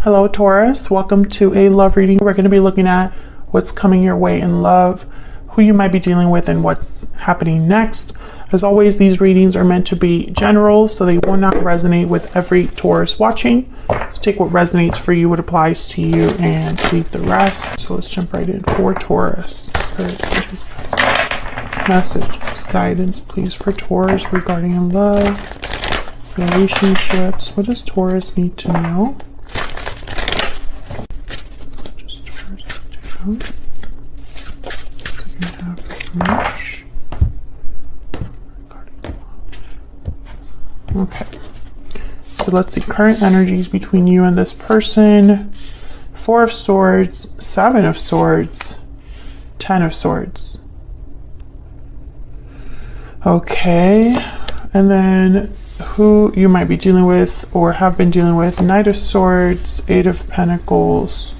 Hello Taurus, welcome to a love reading. We're going to be looking at what's coming your way in love, who you might be dealing with, and what's happening next. As always, these readings are meant to be general, so they will not resonate with every Taurus watching. Just take what resonates for you, what applies to you, and leave the rest. So let's jump right in for Taurus. Messages, guidance, please, for Taurus regarding love, relationships. What does Taurus need to know? Second half of March. Okay. So let's see current energies between you and this person. 4 of Swords, 7 of Swords, 10 of Swords. Okay. And then who you might be dealing with or have been dealing with. Knight of Swords, 8 of Pentacles,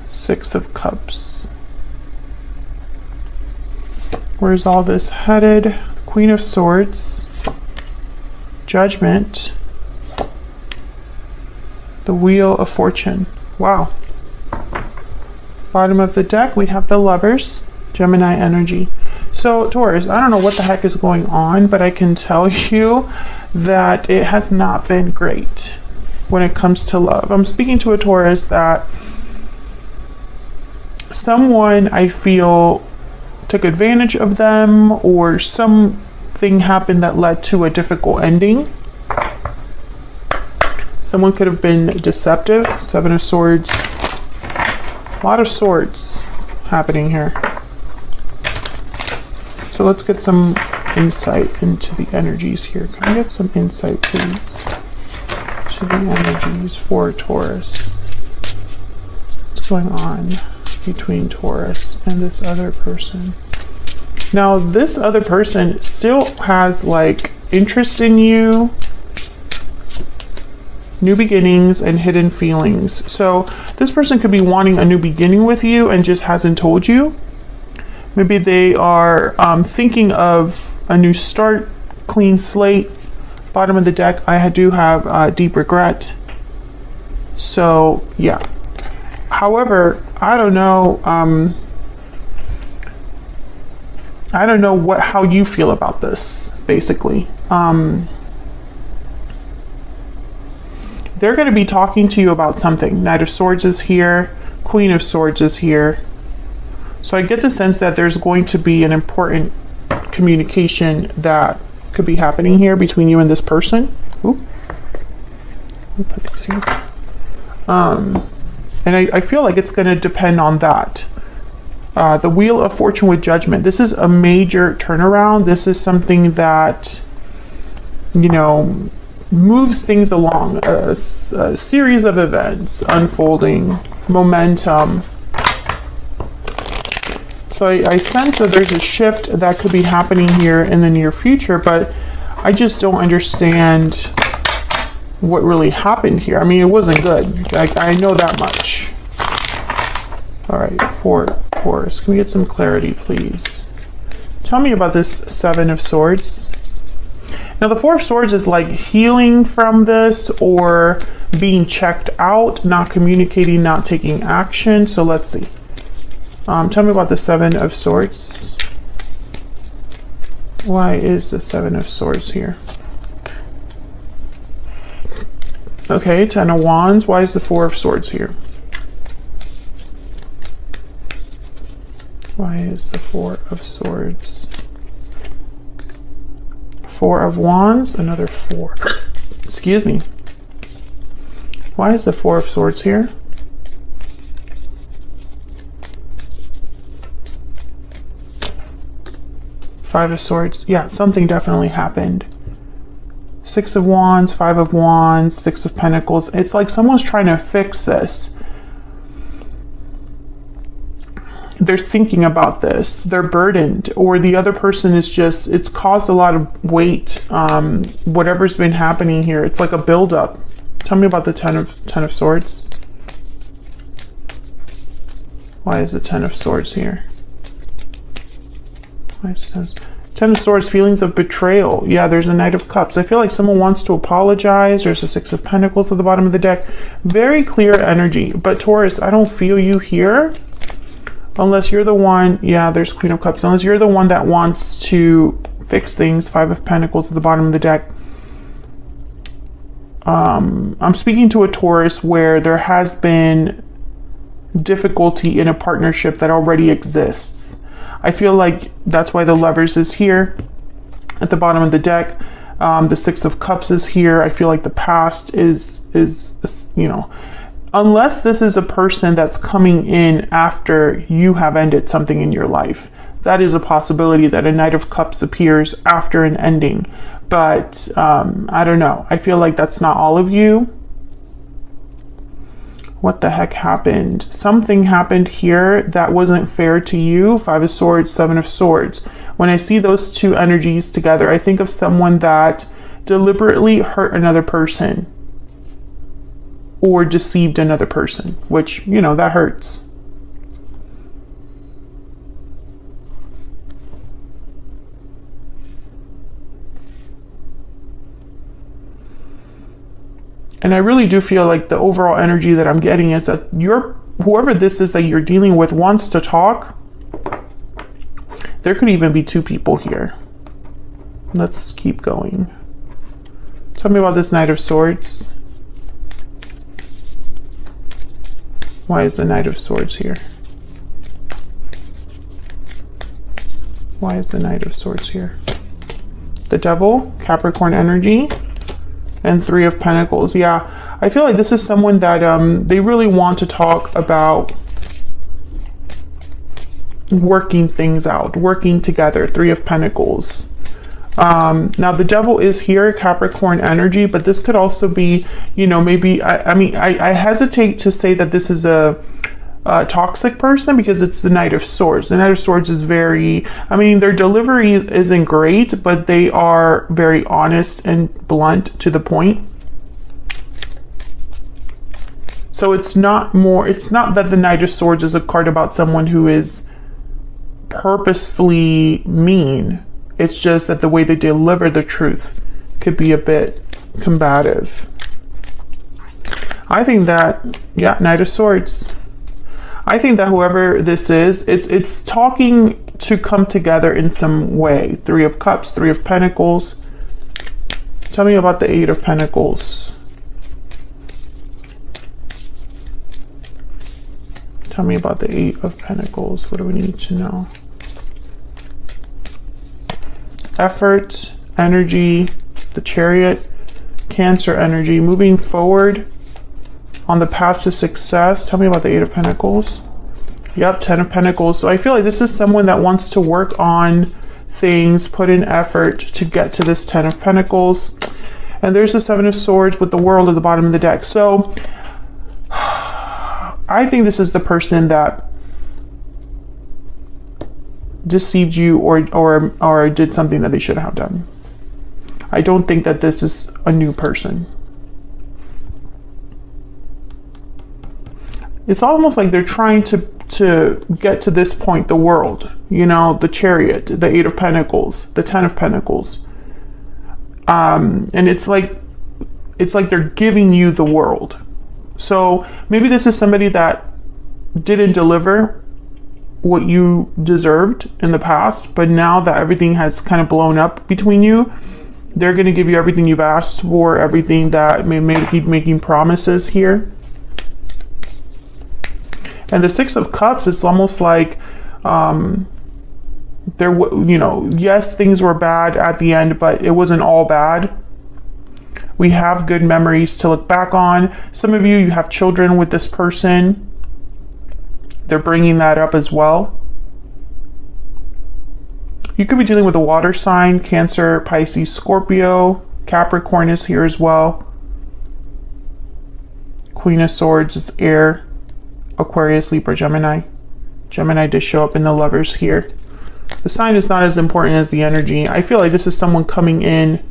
6 of Cups. Where's all this headed? Queen of Swords, Judgment, the Wheel of Fortune. Wow. Bottom of the deck, we have the Lovers, Gemini energy. So Taurus, I don't know what the heck is going on, but I can tell you that it has not been great when it comes to love. I'm speaking to a Taurus that someone I feel took advantage of them, or something happened that led to a difficult ending. Someone could have been deceptive. 7 of Swords. A lot of swords happening here. So let's get some insight into the energies here. Can I get some insight, please, to the energies for Taurus? What's going on between Taurus and this other person? Now, this other person still has like interest in you, new beginnings, and hidden feelings. So this person could be wanting a new beginning with you and just hasn't told you. Maybe they are thinking of a new start, clean slate. Bottom of the deck, I do have deep regret. So yeah. However, I don't know how you feel about this, basically. They're going to be talking to you about something. Knight of Swords is here. Queen of Swords is here. So I get the sense that there's going to be an important communication that could be happening here between you and this person. Ooh. Let me put these here. And I feel like it's going to depend on that. The Wheel of Fortune with Judgment. This is a major turnaround. This is something that, you know, moves things along. A series of events unfolding, momentum. So I sense that there's a shift that could be happening here in the near future, but I just don't understand what really happened here. I mean, it wasn't good. I know that much. All right, for Taurus, can we get some clarity, please? Tell me about this 7 of Swords. Now, the 4 of Swords is like healing from this or being checked out, not communicating, not taking action. So let's see. Tell me about the 7 of Swords. Why is the 7 of Swords here? Okay, 10 of Wands. Why is the 4 of Swords here? Why is the 4 of Swords? 4 of Wands, another 4. Excuse me. Why is the 4 of Swords here? Five of Swords. Yeah, something definitely happened. 6 of Wands, 5 of Wands, 6 of Pentacles. It's like someone's trying to fix this. They're thinking about this. They're burdened, or the other person is just, it's caused a lot of weight. Whatever's been happening here, it's like a buildup. Tell me about the 10 of Swords. Why is the 10 of Swords here? 10 Ten of Swords, feelings of betrayal. Yeah, there's a Knight of Cups. I feel like someone wants to apologize. There's a Six of Pentacles at the bottom of the deck. Very clear energy. But Taurus, I don't feel you here. Unless you're the one, yeah, there's Queen of Cups. Unless you're the one that wants to fix things. Five of Pentacles at the bottom of the deck. I'm speaking to a Taurus where there has been difficulty in a partnership that already exists. I feel like that's why the Lovers is here at the bottom of the deck. The Six of Cups is here. I feel like the past is, you know, unless this is a person that's coming in after you have ended something in your life. That is a possibility that a Knight of Cups appears after an ending. But I don't know. I feel like that's not all of you. What the heck happened? Something happened here that wasn't fair to you. Five of Swords, Seven of Swords. When I see those two energies together, I think of someone that deliberately hurt another person or deceived another person, which, you know, that hurts. And I really do feel like the overall energy that I'm getting is that whoever this is that you're dealing with wants to talk. There could even be two people here. Let's keep going. Tell me about this Knight of Swords. Why is the Knight of Swords here? Why is the Knight of Swords here? The Devil, Capricorn energy. And Three of Pentacles. Yeah, I feel like this is someone that they really want to talk about working things out, working together. Three of Pentacles. Now the Devil is here, Capricorn energy, but this could also be, you know, maybe, I hesitate to say that this is a toxic person because it's the Knight of Swords. The Knight of Swords is very, I mean, their delivery isn't great, but they are very honest and blunt to the point. So it's not that the Knight of Swords is a card about someone who is purposefully mean. It's just that the way they deliver the truth could be a bit combative. I think that, yeah, Knight of Swords. I think that whoever this is, it's talking to come together in some way. Three of Cups, Three of Pentacles. Tell me about the Eight of Pentacles. Tell me about the Eight of Pentacles. What do we need to know? Effort, energy, the Chariot, Cancer energy, moving forward on the path to success. Tell me about the Eight of Pentacles. Yep, Ten of Pentacles. So I feel like this is someone that wants to work on things, put in effort to get to this Ten of Pentacles. And there's the Seven of Swords with the World at the bottom of the deck. So I think this is the person that deceived you or did something that they shouldn't have done. I don't think that this is a new person. It's almost like they're trying to get to this point, the World, you know, the Chariot, the Eight of Pentacles, the Ten of Pentacles. And it's like they're giving you the world. So maybe this is somebody that didn't deliver what you deserved in the past, but now that everything has kind of blown up between you, they're going to give you everything you've asked for, everything that may keep making promises here. And the Six of Cups, it's almost like there, you know, yes, things were bad at the end, but it wasn't all bad. We have good memories to look back on. Some of you have children with this person. They're bringing that up as well. You could be dealing with a water sign, Cancer, Pisces, Scorpio. Capricorn is here as well. Queen of Swords is air. Aquarius, Libra, Gemini. Gemini does show up in the Lovers here. The sign is not as important as the energy. I feel like this is someone coming in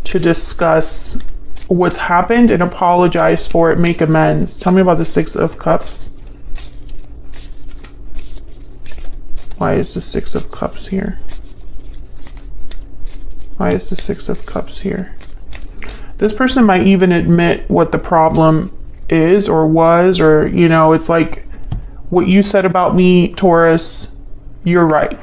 to discuss what's happened and apologize for it, make amends. Tell me about the Six of Cups. Why is the Six of Cups here? Why is the Six of Cups here? This person might even admit what the problem is or was, or, you know, it's like, what you said about me, Taurus, you're right.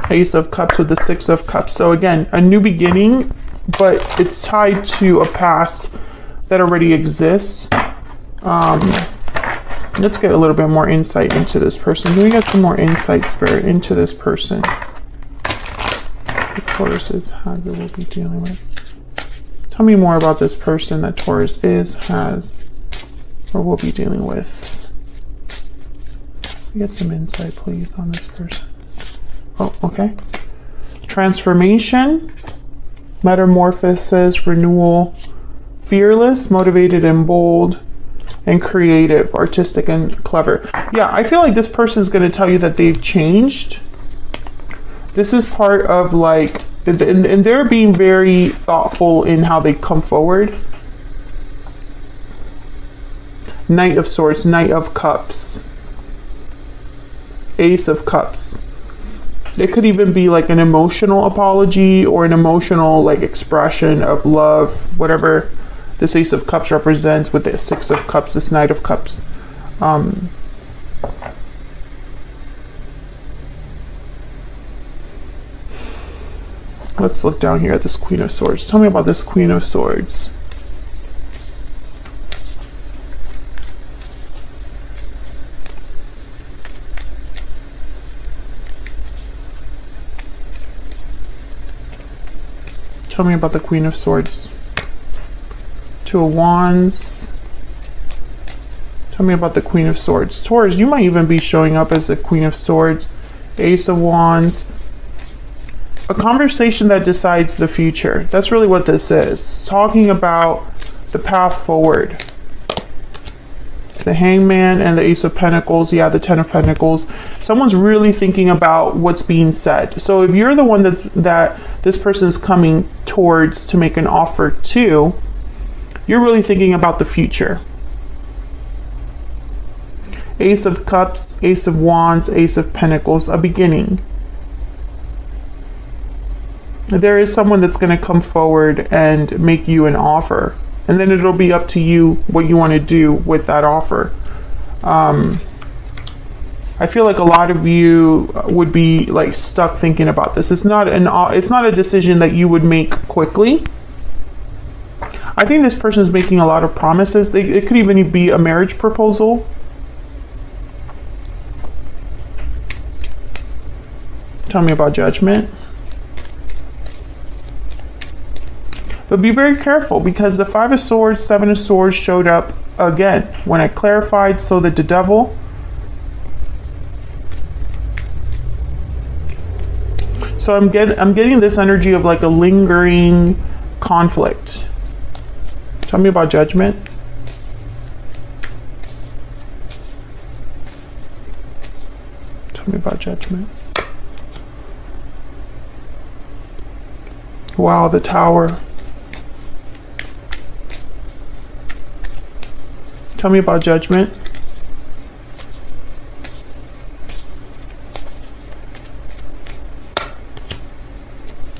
Ace of Cups with the Six of Cups. So again, a new beginning, but it's tied to a past that already exists. Let's get a little bit more insight into this person. Can we get some more insight, Spirit, into this person? The Taurus is, has, it will be dealing with. Tell me more about this person that Taurus is, has, or will be dealing with. Get some insight, please, on this person. Oh, okay. Transformation, metamorphosis, renewal, fearless, motivated and bold, and creative, artistic and clever. Yeah, I feel like this person is going to tell you that they've changed. This is part of like, and they're being very thoughtful in how they come forward. Knight of Swords, Knight of Cups, Ace of Cups. It could even be like an emotional apology or an emotional like expression of love, whatever this Ace of Cups represents with the Six of Cups, this Knight of Cups. Let's look down here at this Queen of Swords. Tell me about this Queen of Swords. Tell me about the Queen of Swords. Two of Wands. Tell me about the Queen of Swords. Taurus, you might even be showing up as the Queen of Swords. Ace of Wands. A conversation that decides the future. That's really what this is. Talking about the path forward. The Hangman and the Ace of Pentacles. Yeah, the Ten of Pentacles. Someone's really thinking about what's being said. So if you're the one that this person is coming towards to make an offer to, you're really thinking about the future. Ace of Cups, Ace of Wands, Ace of Pentacles, a beginning. There is someone that's going to come forward and make you an offer. And then it'll be up to you what you want to do with that offer. I feel like a lot of you would be like stuck thinking about this. It's not a decision that you would make quickly. I think this person is making a lot of promises. It could even be a marriage proposal. Tell me about Judgment. But be very careful, because the Five of Swords, Seven of Swords showed up again. When I clarified, so that the Devil. So I'm getting this energy of like a lingering conflict. Tell me about Judgment. Tell me about Judgment. Wow, the Tower. Tell me about Judgment.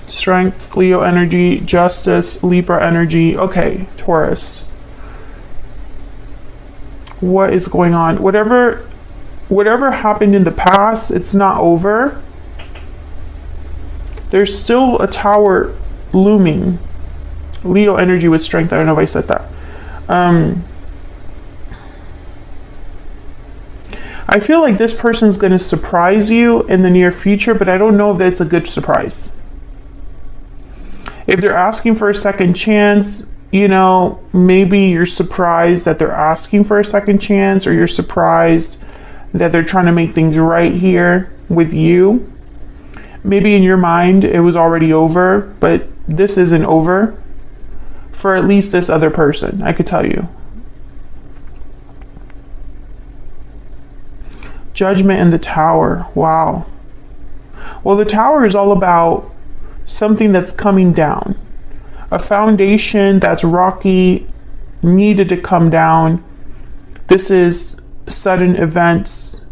Strength, Leo energy, Justice, Libra energy. Okay, Taurus. What is going on? Whatever happened in the past, it's not over. There's still a Tower looming. Leo energy with strength. I don't know if I said that. I feel like this person's going to surprise you in the near future, but I don't know if that's a good surprise. If they're asking for a second chance, you know, maybe you're surprised that they're asking for a second chance, or you're surprised that they're trying to make things right here with you. Maybe in your mind it was already over, but this isn't over for at least this other person, I could tell you. Judgment and the Tower. Wow. Well, the Tower is all about something that's coming down. A foundation that's rocky, needed to come down. This is sudden events,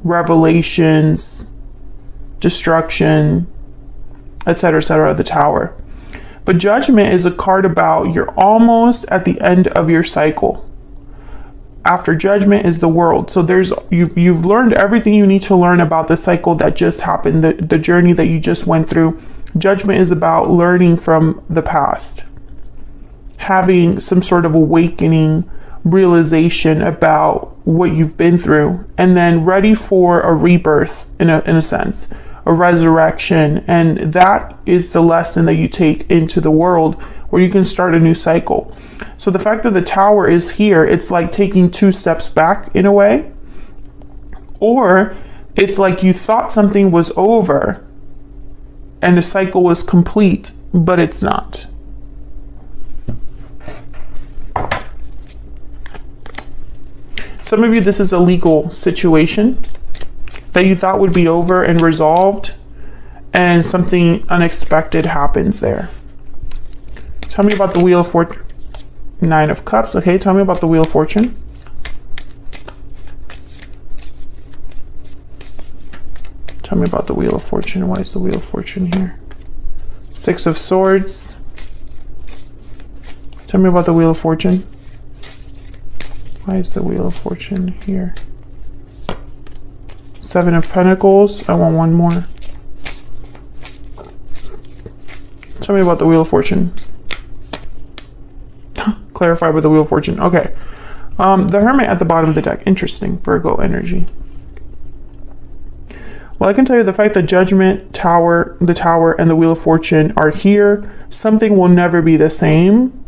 revelations, destruction, etc., the Tower. But Judgment is a card about you're almost at the end of your cycle. After Judgment is the World. So you've learned everything you need to learn about the cycle that just happened, the journey that you just went through. Judgment is about learning from the past, having some sort of awakening, realization about what you've been through, and then ready for a rebirth in a sense, a resurrection. And that is the lesson that you take into the world, where you can start a new cycle. So the fact that the Tower is here, it's like taking 2 steps back in a way, or it's like you thought something was over and the cycle was complete, but it's not. Some of you, this is a legal situation that you thought would be over and resolved, and something unexpected happens there. Tell me about the Wheel of Fortune. 9 of Cups. Okay, tell me about the Wheel of Fortune. Tell me about the Wheel of Fortune. Why is the Wheel of Fortune here? 6 of Swords. Tell me about the Wheel of Fortune. Why is the Wheel of Fortune here? 7 of Pentacles. I want one more. Tell me about the Wheel of Fortune. Clarify with the Wheel of Fortune. Okay. The Hermit at the bottom of the deck. Interesting. Virgo energy. Well, I can tell you the fact that Judgment, Tower, the Tower, and the Wheel of Fortune are here, something will never be the same.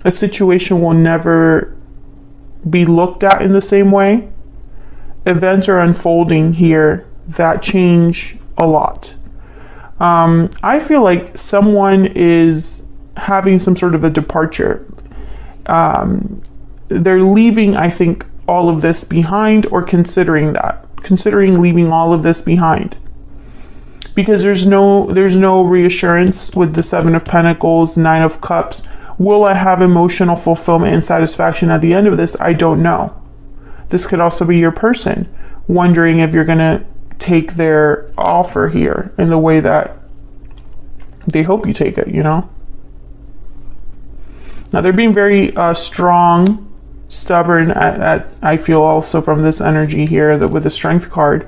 A situation will never be looked at in the same way. Events are unfolding here that change a lot. I feel like someone is having some sort of a departure. They're leaving, I think, all of this behind, or considering leaving all of this behind, because there's no reassurance with the 7 of Pentacles, 9 of Cups. Will I have emotional fulfillment and satisfaction at the end of this? I don't know. This could also be your person wondering if you're gonna take their offer here in the way that they hope you take it, you know? Now they're being very strong, stubborn I feel also from this energy here, that with the Strength card.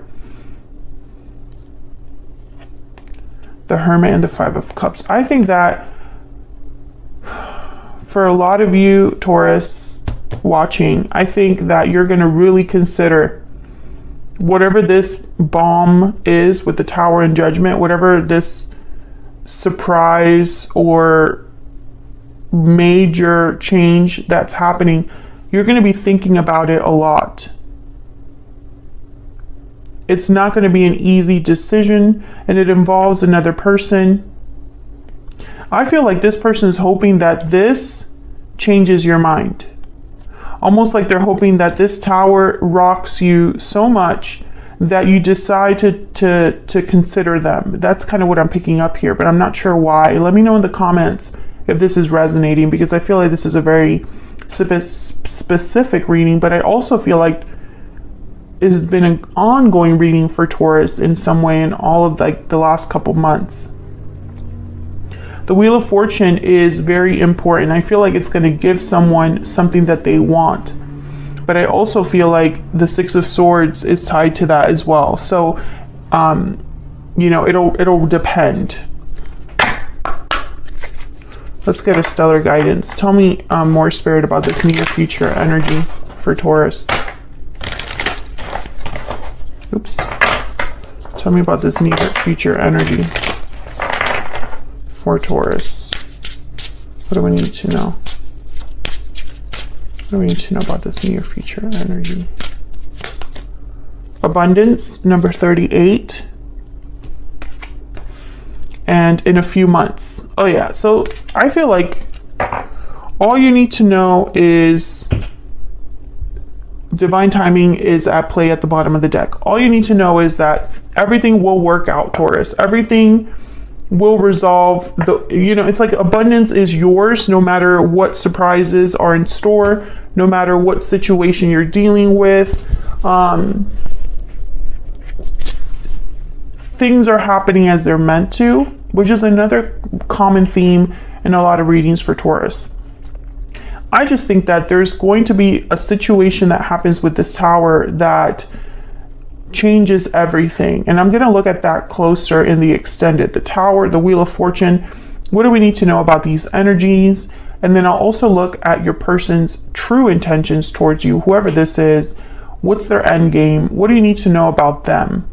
The Hermit and the 5 of Cups. I think that for a lot of you, Taurus, watching, I think that you're going to really consider whatever this bomb is with the Tower and Judgment, whatever this surprise or major change that's happening, you're going to be thinking about it a lot. It's not going to be an easy decision, and it involves another person. I feel like this person is hoping that this changes your mind. Almost like they're hoping that this Tower rocks you so much that you decide to consider them. That's kind of what I'm picking up here, but I'm not sure why. Let me know in the comments if this is resonating, because I feel like this is a very specific reading, but I also feel like it has been an ongoing reading for Taurus in some way in all of like the last couple months. The Wheel of Fortune is very important. I feel like it's going to give someone something that they want, but I also feel like the 6 of Swords is tied to that as well. So, you know, it'll depend. Let's get a stellar guidance. Tell me more, Spirit, about this near future energy for Taurus. Oops. Tell me about this near future energy for Taurus. What do we need to know? What do we need to know about this near future energy? Abundance, number 38. And in a few months. Oh yeah, so I feel like all you need to know is divine timing is at play at the bottom of the deck. All you need to know is that everything will work out, Taurus. Everything will resolve. It's like abundance is yours no matter what surprises are in store, no matter what situation you're dealing with. things are happening as they're meant to, which is another common theme in a lot of readings for Taurus. I just think that there's going to be a situation that happens with this Tower that changes everything. And I'm going to look at that closer in the extended. The Tower, the Wheel of Fortune. What do we need to know about these energies? And then I'll also look at your person's true intentions towards you, whoever this is. What's their end game? What do you need to know about them?